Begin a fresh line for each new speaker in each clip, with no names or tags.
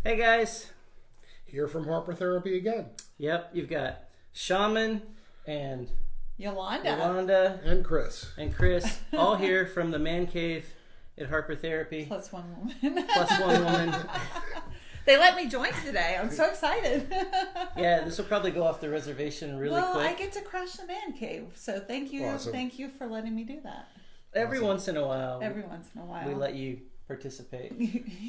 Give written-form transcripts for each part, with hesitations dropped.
Hey guys.
Here from Harper Therapy again.
Yep, you've got Shaman and
Yolanda
And Chris.
all here from the man cave at Harper Therapy.
plus one woman.
Plus one woman.
They let me join today. I'm so excited.
Yeah, this will probably go off the reservation really
well,
quick.
I get to crash the man cave, so thank you.
Awesome.
Thank you for letting me do that.
Every once in a while.
Every once in a while.
We let you participate.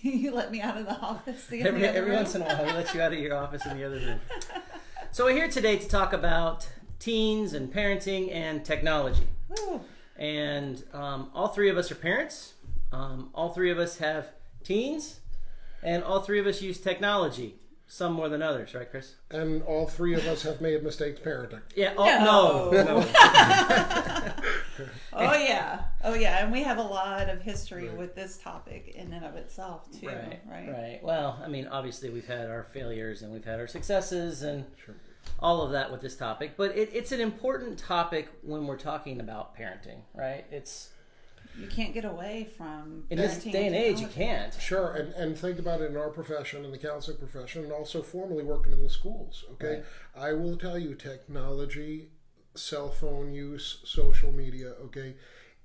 You let me out of the office.
Every once in a while, we let you out of your office in the other room. So we're here today to talk about teens and parenting and technology.
Woo.
And all three of us are parents. All three of us have teens. And all three of us use technology. Some more than others, right, Chris?
And all three of us have made mistakes parenting.
Yeah.
No.
No.
Oh yeah. And we have a lot of history with this topic in and of itself too.
Right. Well, I mean, obviously we've had our failures and we've had our successes and
Sure.
all of that with this topic. But it's an important topic when we're talking about parenting, right?
You can't get away from
In this
parenting
day and age, you
technology.
can't.
Sure, and think about it in our profession, in the counseling profession, and also formerly working in the schools, okay?
Right.
I will tell you, technology, cell phone use, social media, okay,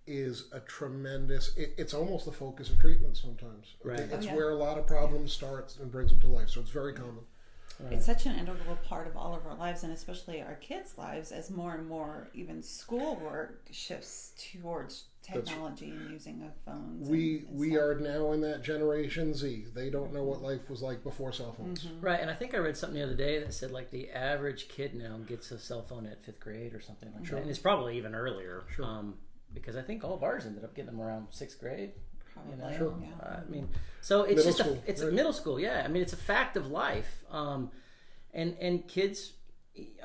is a tremendous, it's almost the focus of treatment sometimes. Okay?
Right.
It's
Oh, yeah.
where a lot of problems starts and brings them to life, so it's very common.
Right.
It's such an integral part of all of our lives, and especially our kids' lives, as more and more even schoolwork shifts towards technology and using of phones.
We
stuff.
are now in that Generation Z. They don't know what life was like before cell phones.
Right, and I think I read something the other day that said like the average kid now gets a cell phone at 5th grade or something like
Sure.
that. And it's probably even earlier.
Sure.
Because I think all of ours ended up getting them around 6th grade.
Probably,
You know?
Sure.
yeah.
I mean, so it's
Middle
just
school,
it's
right.
middle school, yeah. I mean, it's a fact of life, and kids.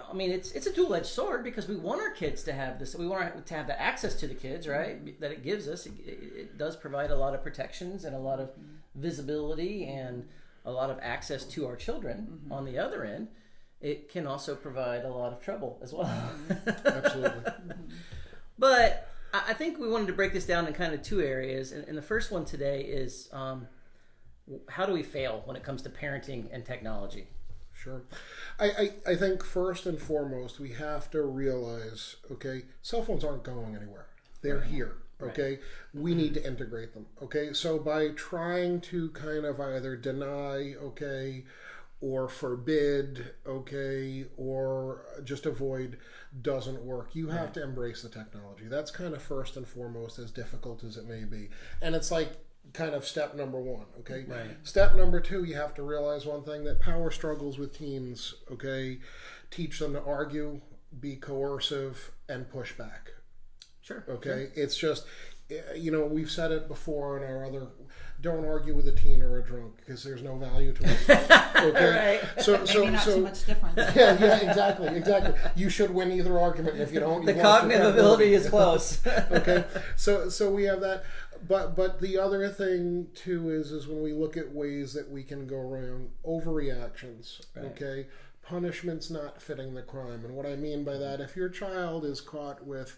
I mean, it's a dual-edged sword because we want our kids to have this. We want to have the access to the kids, right? That it gives us. It does provide a lot of protections and a lot of visibility and a lot of access to our children. On the other end, it can also provide a lot of trouble as well.
Absolutely.
But I think we wanted to break this down in kind of two areas. And the first one today is how do we fail when it comes to parenting and technology?
Sure. I think first and foremost, we have to realize, okay, cell phones aren't going anywhere. They're here. Okay, we need to integrate them. Okay, so by trying to kind of either deny, okay, or forbid, okay, or just avoid doesn't work. You have to embrace the technology. That's kind of first and foremost, as difficult as it may be. And it's like kind of step number one, okay?
Right.
Step number two, you have to realize one thing, that power struggles with teens, okay, teach them to argue, be coercive, and push back.
Sure.
Okay, it's just, you know, we've said it before in our other, don't argue with a teen or a drunk because there's no value to it. Okay,
Right.
so
Maybe not too much difference.
yeah, exactly. You should win either argument, and if you don't,
The
you've lost your
cognitive ability is close.
Okay, so we have that, but the other thing too is when we look at ways that we can go around overreactions.
Right.
Okay, punishment's not fitting the crime, and what I mean by that, if your child is caught with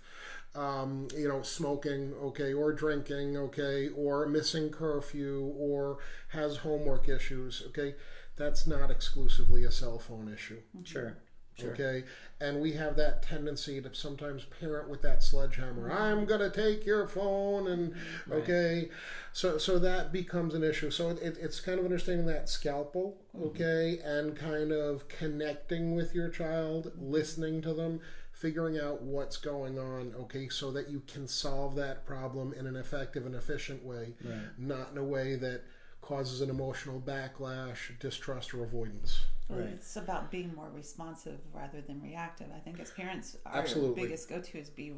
smoking, okay, or drinking, okay, or missing curfew, or has homework issues, okay, that's not exclusively a cell phone issue.
Sure.
Okay, and we have that tendency to sometimes parent with that sledgehammer. I'm gonna take your phone, and okay, so that becomes an issue. So it's kind of understanding that scalpel, okay, and kind of connecting with your child, listening to them, figuring out what's going on, okay, so that you can solve that problem in an effective and efficient way, not in a way that causes an emotional backlash, distrust, or avoidance.
Right.
It's about being more responsive rather than reactive. I think as parents, our
Absolutely.
biggest go-to is being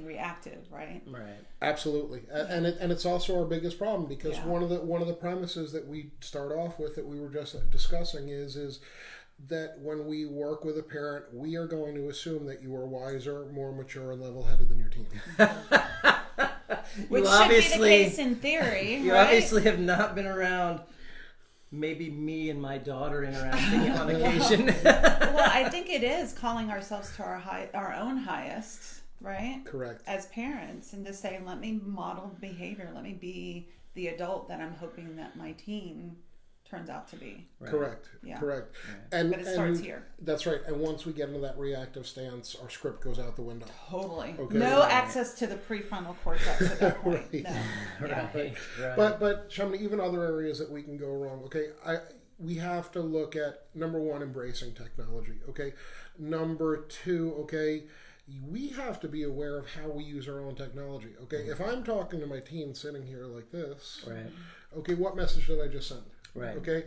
reactive, right?
Right.
Absolutely, and it's also our biggest problem because
Yeah.
one of the premises that we start off with that we were just discussing is that when we work with a parent, we are going to assume that you are wiser, more mature, and level-headed than your teen.
Which
You
should be the
obviously-
case in theory,
You
right?
obviously have not been around maybe me and my daughter interacting on occasion.
Well, I think it is calling ourselves to our own highest, right?
Correct.
As parents, and to say, let me model behavior, let me be the adult that I'm hoping that my teen turns out to be.
Right.
Correct.
Yeah.
Correct.
Right.
And
But it starts here.
That's right. And once we get into that reactive stance, our script goes out the window.
Totally.
Okay.
No
Right.
access to the prefrontal cortex at that point.
Right.
No. Yeah.
Right. Right.
But Shamini, even other areas that we can go wrong. Okay, we have to look at number one, embracing technology. Okay, number two, okay, we have to be aware of how we use our own technology. Okay, if I'm talking to my teen sitting here like this,
Right.
okay, what message did I just send?
Right.
Okay,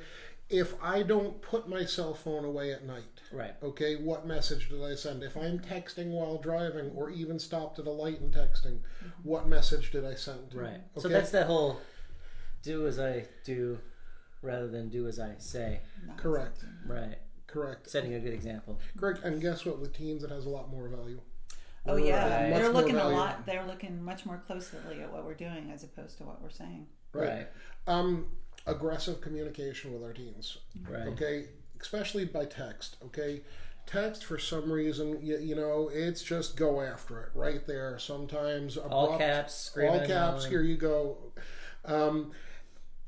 if I don't put my cell phone away at night,
Right.
okay, what message did I send? If I'm texting while driving or even stopped at a light and texting, what message did I send?
Right.
Okay?
So that's that whole do as I do rather than do as I say.
Not
Correct.
exactly.
Right.
Correct.
Setting a good example.
Correct. And guess what? With teens, it has a lot more value.
Oh yeah,
Right.
Much
they're
more
looking
value.
a lot. They're looking much more closely at what we're doing as opposed to what we're saying.
Right. Aggressive communication with our teens.
Right.
Okay. Especially by text. Okay. Text, for some reason, you know, it's just go after it right there. Sometimes
All
abrupt,
caps, screaming
all
and
caps.
yelling.
Here you go.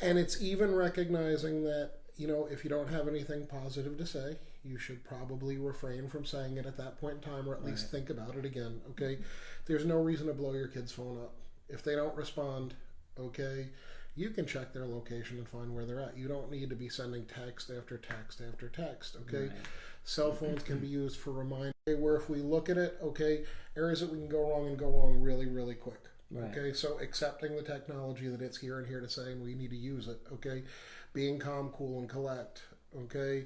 And it's even recognizing that, you know, if you don't have anything positive to say, you should probably refrain from saying it at that point in time, or at least think about it again. Okay, there's no reason to blow your kid's phone up if they don't respond. Okay, you can check their location and find where they're at. You don't need to be sending text after text after text. Okay,
Right.
cell phones can be used for reminders. Where if we look at it, okay, areas that we can go wrong and go wrong really, really quick.
Right.
Okay, so accepting the technology that it's here and here to say, and we need to use it. Okay, being calm, cool, and collect. Okay,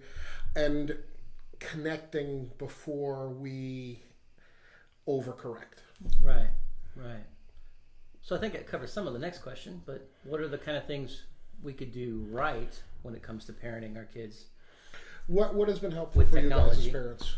and connecting before we overcorrect.
Right. Right. So I think it covers some of the next question, but what are the kind of things we could do right when it comes to parenting our kids?
What has been helpful
With
for you guys as
technology.
parents?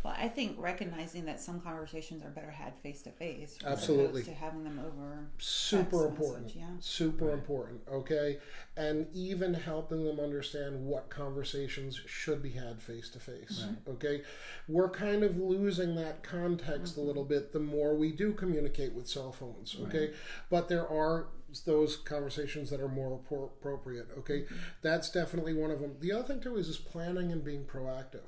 Well, I think recognizing that some conversations are better had face to face,
Absolutely.
to having them over
Super
text
important.
message, yeah.
Super important. Okay, and even helping them understand what conversations should be had face to face. Okay, we're kind of losing that context a little bit the more we do communicate with cell phones. Okay, but there are those conversations that are more appropriate. Okay, that's definitely one of them. The other thing too is planning and being proactive.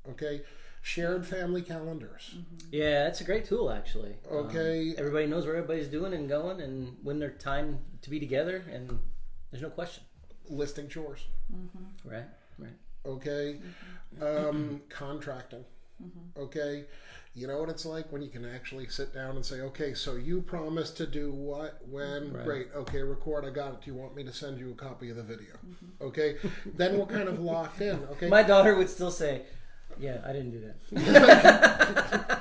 Okay, shared family calendars.
Yeah, that's a great tool, actually.
Okay.
Everybody knows where everybody's doing and going, and when their time to be together, and there's no question.
Listing chores.
Right. Right.
Okay, contracting. Okay, you know what it's like when you can actually sit down and say, okay, so you promised to do what, when,
Right.
great, okay, record, I got it. Do you want me to send you a copy of the video? Okay, then we're kind of locked in. Okay,
My daughter would still say, "Yeah, I didn't do that."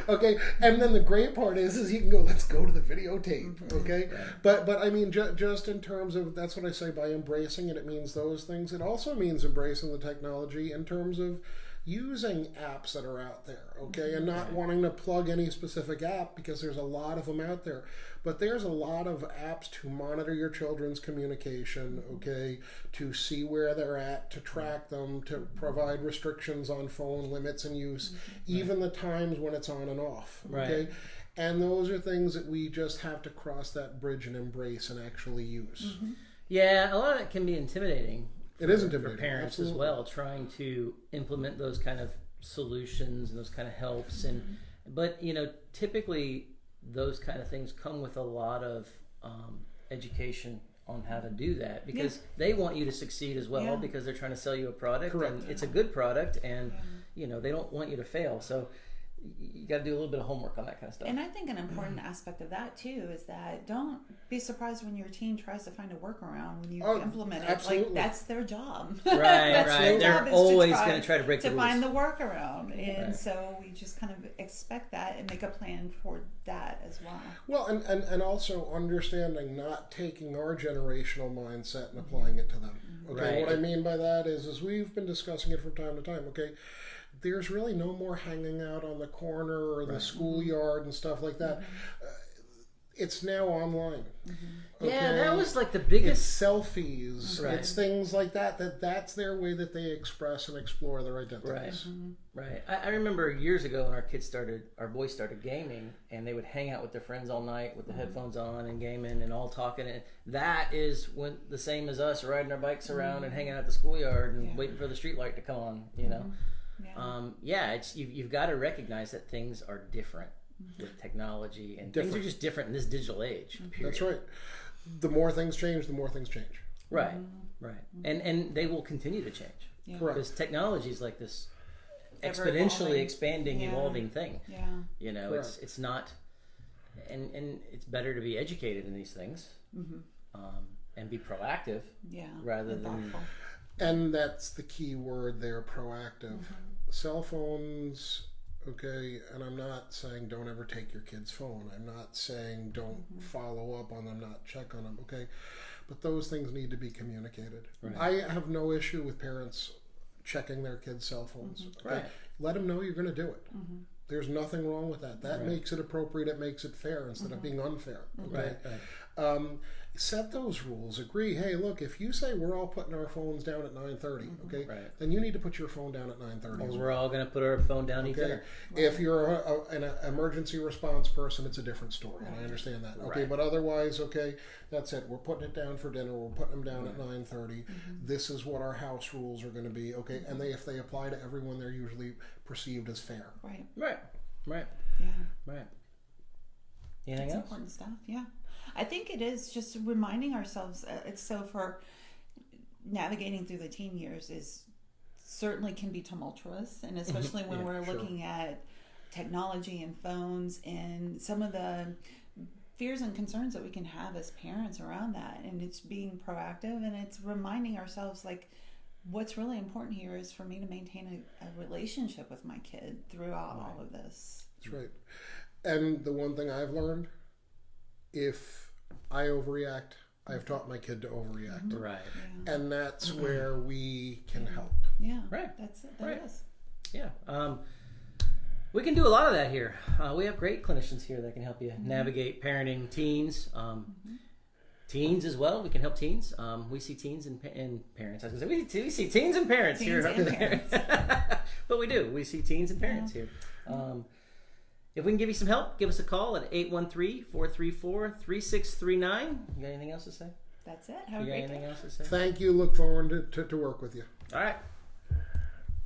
okay, and then the great part is you can go, let's go to the videotape. Okay, but I mean, just in terms of, that's what I say by embracing it. It means those things. It also means embracing the technology in terms of using apps that are out there, okay, and not wanting to plug any specific app because there's a lot of them out there. But there's a lot of apps to monitor your children's communication, okay, to see where they're at, to track them, to provide restrictions on phone limits and use, even the times when it's on and off, okay?
Right.
And those are things that we just have to cross that bridge and embrace and actually use.
Yeah, a lot of it can be intimidating.
It is
for
intimidating,
parents
absolutely.
as well, trying to implement those kind of solutions and those kind of helps. And but you know, typically those kind of things come with a lot of education on how to do that, because they want you to succeed as well,
Yeah.
because they're trying to sell you a product.
Correct.
And it's a good product, and you know, they don't want you to fail. So you got to do a little bit of homework on that kind of stuff.
And I think an important aspect of that too is that don't be surprised when your teen tries to find a workaround when you implement it.
absolutely.
Like that's their job.
Right,
That's
right.
their
They're
job is
always going to try to break the
to
rules.
find the workaround, and
Right.
so we just kind of expect that and make a plan for that as well.
Well, and also understanding not taking our generational mindset and applying it to them. Okay,
Right.
what I mean by that is we've been discussing it from time to time. Okay, there's really no more hanging out on the corner or the schoolyard and stuff like that. It's now online.
Yeah, that was like the
It's
biggest.
selfies.
Right.
It's things like that. That's their way that they express and explore their identities.
Right. I remember years ago when our boys started gaming, and they would hang out with their friends all night with the headphones on and gaming and all talking. And that is when the same as us riding our bikes around and hanging out at the schoolyard and waiting for the street light to come on. You know. It's you've got to recognize that things are different with technology, and things are just different in this digital age. Period.
That's right. The more things change, the more things change.
Right. And they will continue to change.
Yeah.
Correct.
Because technology is like this
Ever
exponentially
evolving.
expanding, evolving thing.
Yeah.
You know,
Correct.
it's not, and it's better to be educated in these things, and be proactive, rather than.
Thoughtful.
And that's the key word there, proactive. Cell phones, okay, and I'm not saying don't ever take your kid's phone. I'm not saying don't follow up on them, not check on them, okay? But those things need to be communicated.
Right.
I have no issue with parents checking their kids' cell phones. Okay?
Right.
Let them know you're going to do it. There's nothing wrong with that. That
Right.
makes it appropriate. It makes it fair instead of being unfair. Okay?
Right.
Set those rules. Agree. Hey, look, if you say we're all putting our phones down at 9:30, okay,
Right.
then you need to put your phone down at 9:30.
Or we're all going to put our phone down, eat
Okay.
dinner.
If you're an emergency response person, it's a different story, and I understand that. Okay,
Right.
but otherwise, okay, that's it. We're putting it down for dinner. We're putting them down at 9:30. This is what our house rules are going to be. Okay, and if they apply to everyone, they're usually perceived as fair.
Right.
Right.
Yeah.
Right. Anything
It's
else?
important stuff. Yeah. I think it is just reminding ourselves. It's so for navigating through the teen years is certainly can be tumultuous, and especially when we're looking at technology and phones and some of the fears and concerns that we can have as parents around that. And it's being proactive, and it's reminding ourselves like what's really important here is for me to maintain a relationship with my kid throughout all of this.
That's right. And the one thing I've learned, if I overreact, I've taught my kid to overreact.
Right.
And that's where we can help.
Yeah.
Right.
That's it.
Right.
That is.
Yeah. We can do a lot of that here. We have great clinicians here that can help you navigate parenting teens. Teens as well. We can help teens. We see teens and parents. I was going to say, we see teens and parents
Teens
here.
and parents.
But we do. We see teens and parents here. If we can give you some help, give us a call at 813-434-3639. You got anything else to say?
That's it. Have
You
a
got
great day.
anything else to say?
Thank you. Look forward to work with you.
All right.